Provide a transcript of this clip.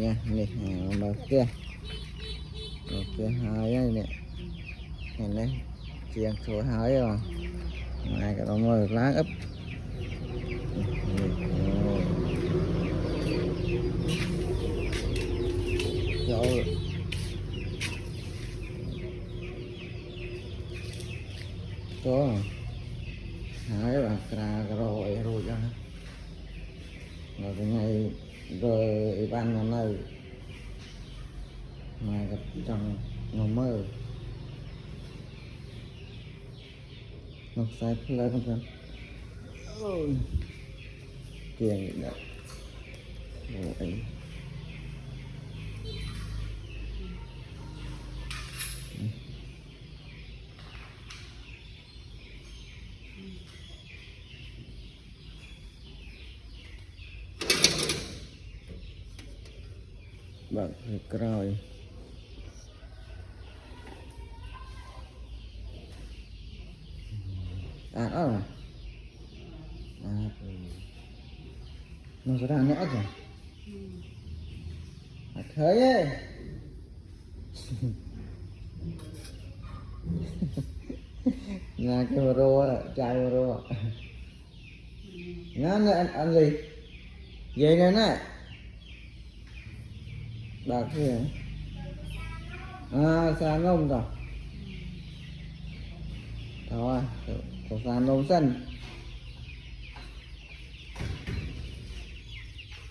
nha nè mở kia hai ấy nè nhìn đấy chiên số hai rồi này cái đó mở lá ấp rồi có hai và rồi ra rồi cái này rồi ban năm nay mà gặp trong nó mơ nó sai lên không ôi tiền đấy rồi bật rồi đó nó sẽ ra nữa rồi thấy ấy nhà cái rô chai rô nhá ăn gì vậy này nè bạc gì sang ông rồi thôi có sang ông xanh